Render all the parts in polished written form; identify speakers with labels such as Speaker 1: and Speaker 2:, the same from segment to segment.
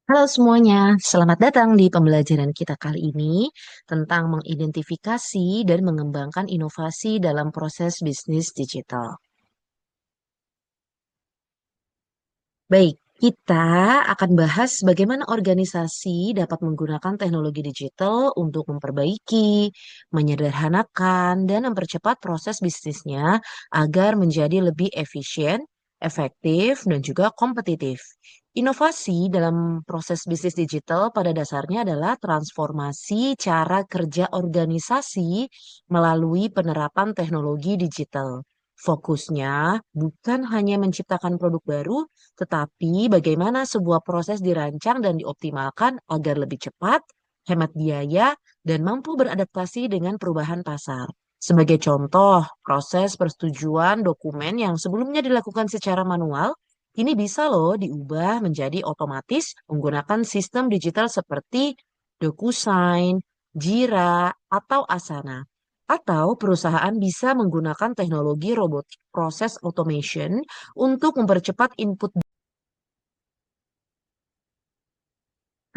Speaker 1: Halo semuanya, selamat datang di pembelajaran kita kali ini tentang mengidentifikasi dan mengembangkan inovasi dalam proses bisnis digital. Baik, kita akan bahas bagaimana organisasi dapat menggunakan teknologi digital untuk memperbaiki, menyederhanakan, dan mempercepat proses bisnisnya agar menjadi lebih efisien, efektif, dan juga kompetitif. Inovasi dalam proses bisnis digital pada dasarnya adalah transformasi cara kerja organisasi melalui penerapan teknologi digital. Fokusnya bukan hanya menciptakan produk baru, tetapi bagaimana sebuah proses dirancang dan dioptimalkan agar lebih cepat, hemat biaya, dan mampu beradaptasi dengan perubahan pasar. Sebagai contoh, proses persetujuan dokumen yang sebelumnya dilakukan secara manual, ini bisa loh diubah menjadi otomatis menggunakan sistem digital seperti DocuSign, Jira, atau Asana. Atau perusahaan bisa menggunakan teknologi robotik proses automation untuk mempercepat input.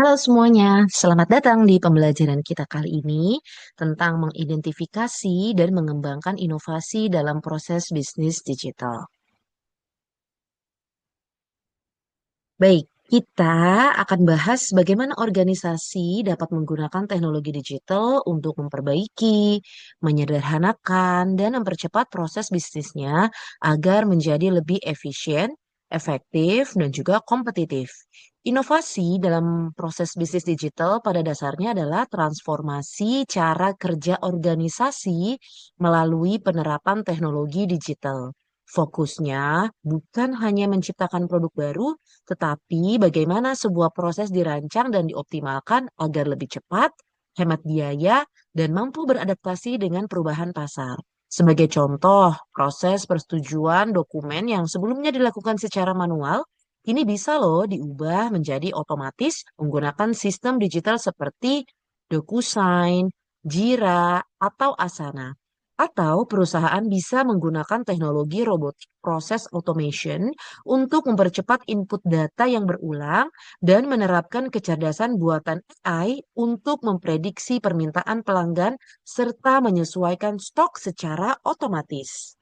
Speaker 1: Halo semuanya, selamat datang di pembelajaran kita kali ini tentang mengidentifikasi dan mengembangkan inovasi dalam proses bisnis digital. Baik, kita akan bahas bagaimana organisasi dapat menggunakan teknologi digital untuk memperbaiki, menyederhanakan, dan mempercepat proses bisnisnya agar menjadi lebih efisien, efektif, dan juga kompetitif. Inovasi dalam proses bisnis digital pada dasarnya adalah transformasi cara kerja organisasi melalui penerapan teknologi digital. Fokusnya bukan hanya menciptakan produk baru, tetapi bagaimana sebuah proses dirancang dan dioptimalkan agar lebih cepat, hemat biaya, dan mampu beradaptasi dengan perubahan pasar. Sebagai contoh, proses persetujuan dokumen yang sebelumnya dilakukan secara manual, ini bisa loh diubah menjadi otomatis menggunakan sistem digital seperti DocuSign, Jira, atau Asana. Atau perusahaan bisa menggunakan teknologi robotik proses automation untuk mempercepat input data yang berulang dan menerapkan kecerdasan buatan AI untuk memprediksi permintaan pelanggan serta menyesuaikan stok secara otomatis.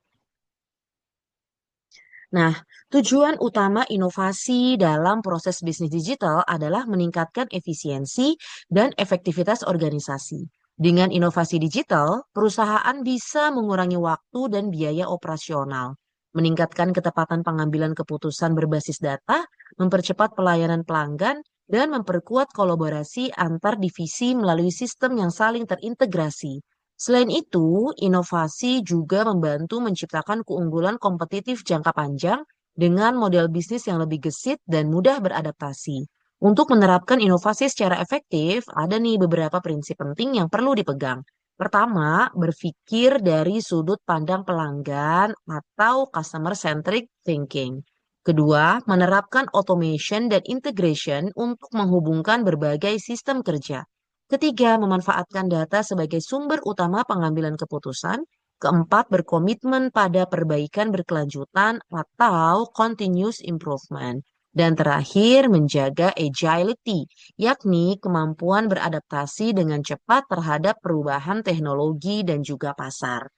Speaker 1: Nah, tujuan utama inovasi dalam proses bisnis digital adalah meningkatkan efisiensi dan efektivitas organisasi. Dengan inovasi digital, perusahaan bisa mengurangi waktu dan biaya operasional, meningkatkan ketepatan pengambilan keputusan berbasis data, mempercepat pelayanan pelanggan, dan memperkuat kolaborasi antar divisi melalui sistem yang saling terintegrasi. Selain itu, inovasi juga membantu menciptakan keunggulan kompetitif jangka panjang dengan model bisnis yang lebih gesit dan mudah beradaptasi. Untuk menerapkan inovasi secara efektif, ada nih beberapa prinsip penting yang perlu dipegang. Pertama, berpikir dari sudut pandang pelanggan atau customer-centric thinking. Kedua, menerapkan automation dan integration untuk menghubungkan berbagai sistem kerja. Ketiga, memanfaatkan data sebagai sumber utama pengambilan keputusan. Keempat, berkomitmen pada perbaikan berkelanjutan atau continuous improvement. Dan terakhir, menjaga agility, yakni kemampuan beradaptasi dengan cepat terhadap perubahan teknologi dan juga pasar.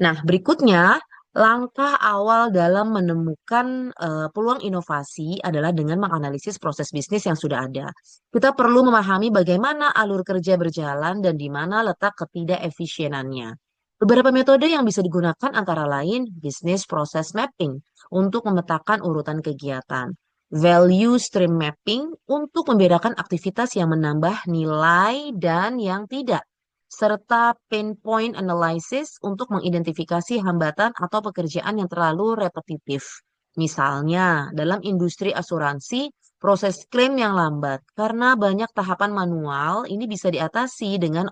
Speaker 1: Nah, berikutnya, langkah awal dalam menemukan peluang inovasi adalah dengan menganalisis proses bisnis yang sudah ada. Kita perlu memahami bagaimana alur kerja berjalan dan di mana letak ketidakefisienannya. Beberapa metode yang bisa digunakan antara lain business process mapping untuk memetakan urutan kegiatan, value stream mapping untuk membedakan aktivitas yang menambah nilai dan yang tidak, serta pain point analysis untuk mengidentifikasi hambatan atau pekerjaan yang terlalu repetitif. Misalnya, dalam industri asuransi, proses klaim yang lambat karena banyak tahapan manual ini bisa diatasi dengan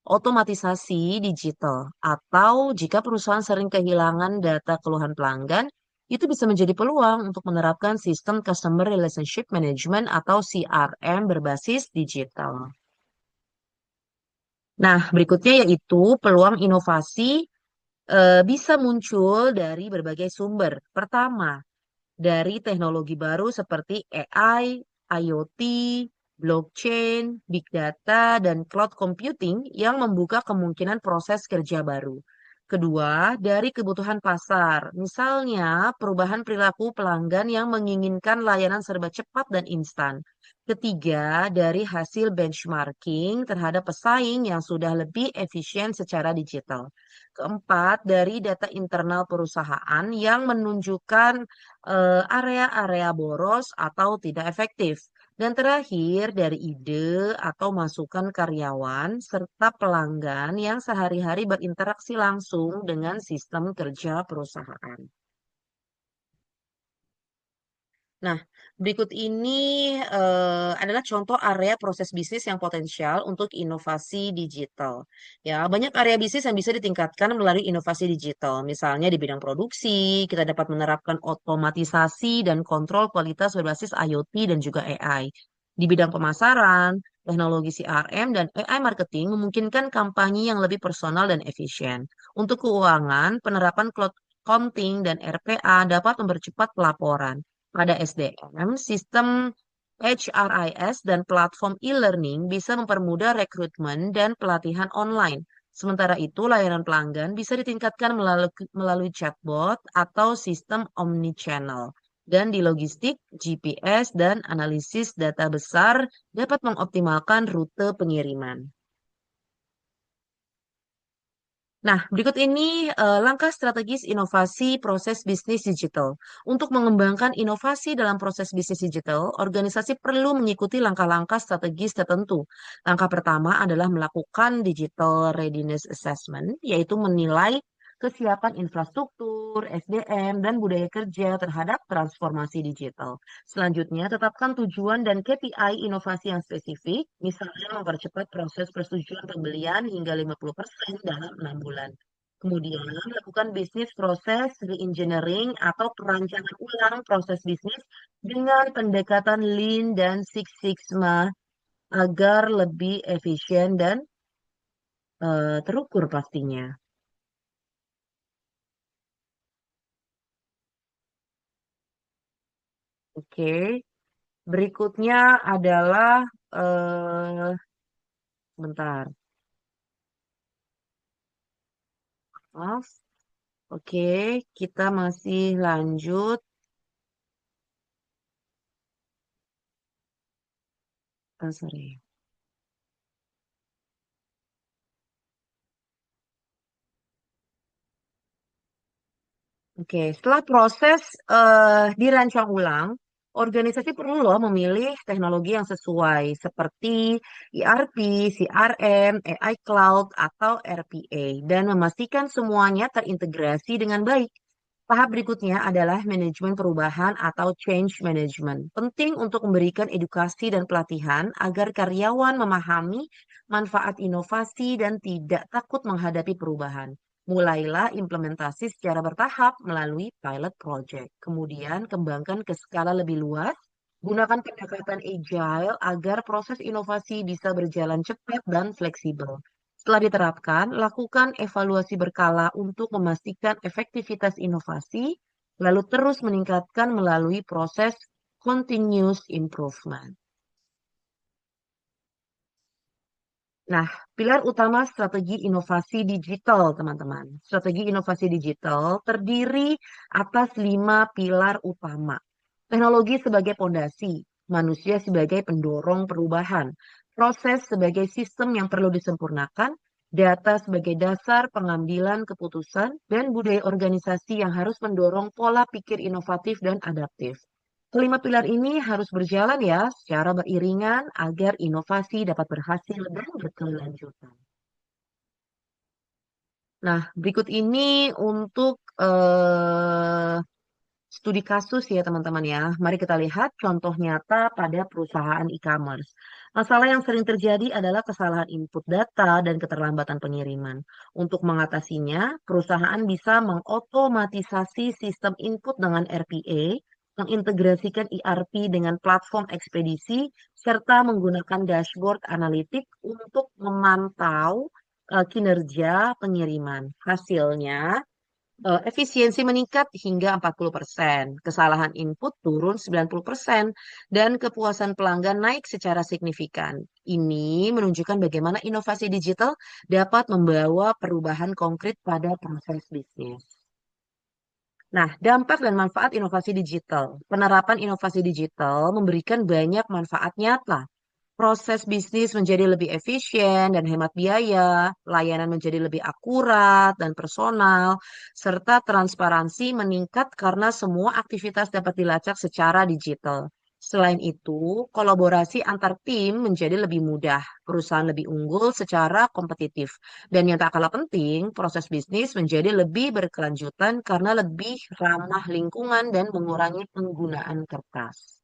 Speaker 1: otomatisasi digital. Atau jika perusahaan sering kehilangan data keluhan pelanggan, itu bisa menjadi peluang untuk menerapkan sistem Customer Relationship Management atau CRM berbasis digital. Nah, berikutnya yaitu peluang inovasi bisa muncul dari berbagai sumber. Pertama, dari teknologi baru seperti AI, IoT, blockchain, big data, dan cloud computing yang membuka kemungkinan proses kerja baru. Kedua, dari kebutuhan pasar, misalnya perubahan perilaku pelanggan yang menginginkan layanan serba cepat dan instan. Ketiga, dari hasil benchmarking terhadap pesaing yang sudah lebih efisien secara digital. Keempat, dari data internal perusahaan yang menunjukkan area-area boros atau tidak efektif. Dan terakhir, dari ide atau masukan karyawan serta pelanggan yang sehari-hari berinteraksi langsung dengan sistem kerja perusahaan. Nah, berikut ini adalah contoh area proses bisnis yang potensial untuk inovasi digital. Ya, banyak area bisnis yang bisa ditingkatkan melalui inovasi digital. Misalnya di bidang produksi, kita dapat menerapkan otomatisasi dan kontrol kualitas berbasis IoT dan juga AI. Di bidang pemasaran, teknologi CRM dan AI marketing memungkinkan kampanye yang lebih personal dan efisien. Untuk keuangan, penerapan cloud accounting dan RPA dapat mempercepat pelaporan. Pada SDM, sistem HRIS dan platform e-learning bisa mempermudah rekrutmen dan pelatihan online. Sementara itu, layanan pelanggan bisa ditingkatkan melalui chatbot atau sistem omnichannel. Dan di logistik, GPS dan analisis data besar dapat mengoptimalkan rute pengiriman. Nah, berikut ini langkah strategis inovasi proses bisnis digital. Untuk mengembangkan inovasi dalam proses bisnis digital, organisasi perlu mengikuti langkah-langkah strategis tertentu. Langkah pertama adalah melakukan digital readiness assessment, yaitu menilai kesiapan infrastruktur, SDM, dan budaya kerja terhadap transformasi digital. Selanjutnya, tetapkan tujuan dan KPI inovasi yang spesifik, misalnya mempercepat proses persetujuan pembelian hingga 50% dalam 6 bulan. Kemudian, lakukan bisnis proses reengineering atau perancangan ulang proses bisnis dengan pendekatan Lean dan Six Sigma agar lebih efisien dan terukur pastinya. Oke, berikutnya adalah eh bentar. Maaf. Oke, kita masih lanjut. Sorry. Oke, setelah proses dirancang ulang, organisasi perlu loh memilih teknologi yang sesuai seperti ERP, CRM, AI Cloud, atau RPA dan memastikan semuanya terintegrasi dengan baik. Tahap berikutnya adalah manajemen perubahan atau change management. Penting untuk memberikan edukasi dan pelatihan agar karyawan memahami manfaat inovasi dan tidak takut menghadapi perubahan. Mulailah implementasi secara bertahap melalui pilot project. Kemudian kembangkan ke skala lebih luas. Gunakan pendekatan agile agar proses inovasi bisa berjalan cepat dan fleksibel. Setelah diterapkan, lakukan evaluasi berkala untuk memastikan efektivitas inovasi, lalu terus meningkatkan melalui proses continuous improvement. Nah, pilar utama strategi inovasi digital, teman-teman. Strategi inovasi digital terdiri atas 5 pilar utama. Teknologi sebagai pondasi, manusia sebagai pendorong perubahan, proses sebagai sistem yang perlu disempurnakan, data sebagai dasar pengambilan keputusan, dan budaya organisasi yang harus mendorong pola pikir inovatif dan adaptif. Kelima pilar ini harus berjalan ya secara beriringan agar inovasi dapat berhasil dan berkelanjutan. Nah, berikut ini untuk studi kasus ya teman-teman ya. Mari kita lihat contoh nyata pada perusahaan e-commerce. Masalah yang sering terjadi adalah kesalahan input data dan keterlambatan pengiriman. Untuk mengatasinya, perusahaan bisa mengotomatisasi sistem input dengan RPA, mengintegrasikan ERP dengan platform ekspedisi, serta menggunakan dashboard analitik untuk memantau kinerja pengiriman. Hasilnya, Efisiensi meningkat hingga 40%, kesalahan input turun 90%, dan kepuasan pelanggan naik secara signifikan. Ini menunjukkan bagaimana inovasi digital dapat membawa perubahan konkret pada proses bisnis. Nah, dampak dan manfaat inovasi digital. Penerapan inovasi digital memberikan banyak manfaat nyata. Proses bisnis menjadi lebih efisien dan hemat biaya, layanan menjadi lebih akurat dan personal, serta transparansi meningkat karena semua aktivitas dapat dilacak secara digital. Selain itu, kolaborasi antar tim menjadi lebih mudah, perusahaan lebih unggul secara kompetitif, dan yang tak kalah penting, proses bisnis menjadi lebih berkelanjutan karena lebih ramah lingkungan dan mengurangi penggunaan kertas.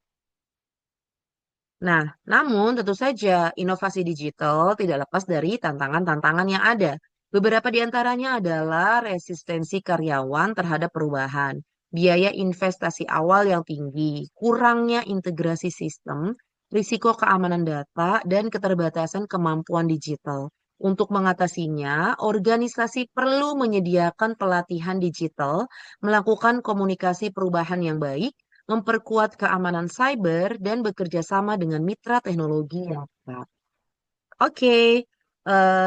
Speaker 1: Nah, namun tentu saja inovasi digital tidak lepas dari tantangan-tantangan yang ada. Beberapa di antaranya adalah resistensi karyawan terhadap perubahan, biaya investasi awal yang tinggi, kurangnya integrasi sistem, risiko keamanan data, dan keterbatasan kemampuan digital. Untuk mengatasinya, organisasi perlu menyediakan pelatihan digital, melakukan komunikasi perubahan yang baik, memperkuat keamanan cyber, dan bekerja sama dengan mitra teknologi yang tepat. Oke,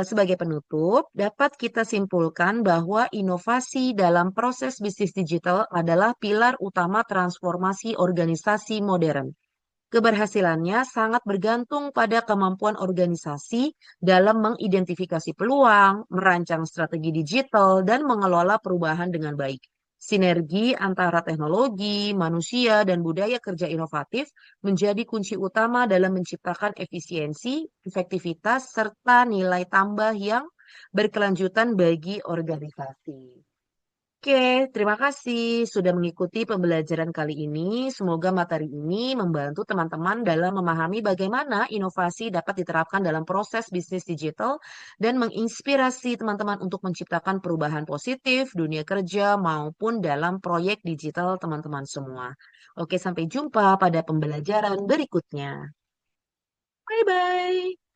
Speaker 1: sebagai penutup, dapat kita simpulkan bahwa inovasi dalam proses bisnis digital adalah pilar utama transformasi organisasi modern. Keberhasilannya sangat bergantung pada kemampuan organisasi dalam mengidentifikasi peluang, merancang strategi digital, dan mengelola perubahan dengan baik. Sinergi antara teknologi, manusia, dan budaya kerja inovatif menjadi kunci utama dalam menciptakan efisiensi, efektivitas, serta nilai tambah yang berkelanjutan bagi organisasi. Oke, terima kasih sudah mengikuti pembelajaran kali ini. Semoga materi ini membantu teman-teman dalam memahami bagaimana inovasi dapat diterapkan dalam proses bisnis digital dan menginspirasi teman-teman untuk menciptakan perubahan positif dunia kerja maupun dalam proyek digital teman-teman semua. Oke, sampai jumpa pada pembelajaran berikutnya. Bye-bye.